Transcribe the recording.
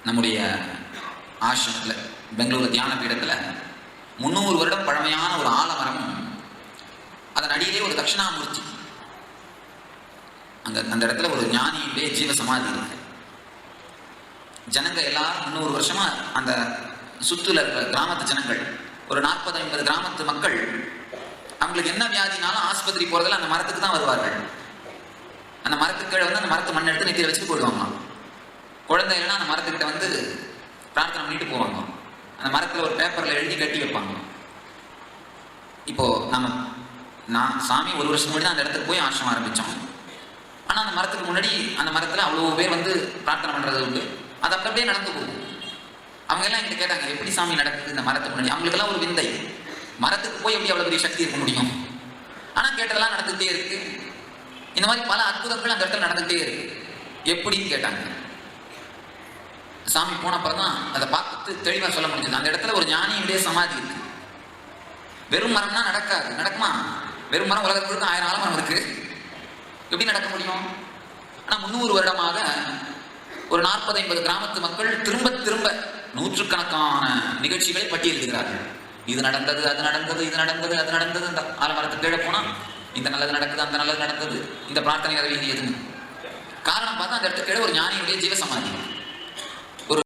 நம்முடைய ஆசிரமத்தில் பெங்களூரு தியான பீடத்தில் 300 வருடம் பழமையான ஒரு ஆலமரமும் அதன் அடியிலே ஒரு தட்சிணாமூர்த்தி, அந்த இடத்துல ஒரு ஞானியுடைய ஜீவ சமாதி இருக்கு. ஜனங்க எல்லாரும் 300 வருஷமா அந்த சுத்துல இருக்கிற கிராமத்து ஜனங்கள், ஒரு 40-50 கிராமத்து மக்கள், அவங்களுக்கு என்ன வியாதினாலும் ஆஸ்பத்திரி போறதுல அந்த மரத்துக்கு தான் வருவார்கள். அந்த மரத்துக்கு கீழே வந்து அந்த மரத்து மண் எடுத்து நெத்தியில வச்சுட்டு போயிடுவாங்க. குழந்தைகள்லாம் அந்த மரத்துக்கிட்ட வந்து பிரார்த்தனை பண்ணிட்டு போவாங்க. அந்த மரத்துல ஒரு பேப்பர்ல எழுதி கட்டி வைப்பாங்க. இப்போ நான் சாமி 1 வருஷம் முன்னாடி அந்த இடத்துக்கு போய் ஆசிரமம் ஆரம்பிச்சோம். ஆனா அந்த மரத்துக்கு முன்னாடி அந்த மரத்துல அவ்வளவு பேர் வந்து பிரார்த்தனை பண்றது உண்டு. அது அப்படியே நடந்து போகும். அவங்க எல்லாம் என்கிட்ட கேட்டாங்க, எப்படி சாமி நடக்குது இந்த மரத்துக்கு முன்னாடி? அவங்களுக்கு எல்லாம் ஒரு விந்தை, மரத்துக்கு போய் எப்படி அவ்வளவு பெரிய சக்தி இருக்க முடியும்? ஆனா கேட்டதெல்லாம் நடந்துகிட்டே இருக்கு. இந்த மாதிரி பல அற்புதங்கள் அந்த இடத்துல நடந்துகிட்டே இருக்கு. எப்படின்னு கேட்டாங்க. சாமி போன அப்புறம் தான் அதை பார்த்து தெளிவா சொல்ல முடிஞ்சது. அந்த இடத்துல ஒரு ஞானியுடைய சமாதி இருக்கு. வெறும் மரம்னா நடக்காது. நடக்குமா? வெறும் மரம் உலகத்துக்கு இருக்கு, 1000 ஆலமரம் இருக்கு, எப்படி நடக்க முடியும்? ஆனா 300 வருடமாக ஒரு 40-50 கிராமத்து மக்கள் திரும்ப திரும்ப நூற்றுக்கணக்கான நிகழ்ச்சிகளை பட்டியலிடுகிறார்கள். இது நடந்தது, அது நடந்தது, இது நடந்தது, அது நடந்தது. இந்த ஆலமரத்துக்கு கீழே போனா இந்த நல்லது நடக்குது, அந்த நல்லது நடந்தது, இந்த பிரார்த்தனை நிறைவேறியதுன்னு. காரணம் பார்த்தா அந்த இடத்துக்கு கீழே ஒரு ஞானியுடைய ஜீவ சமாதி.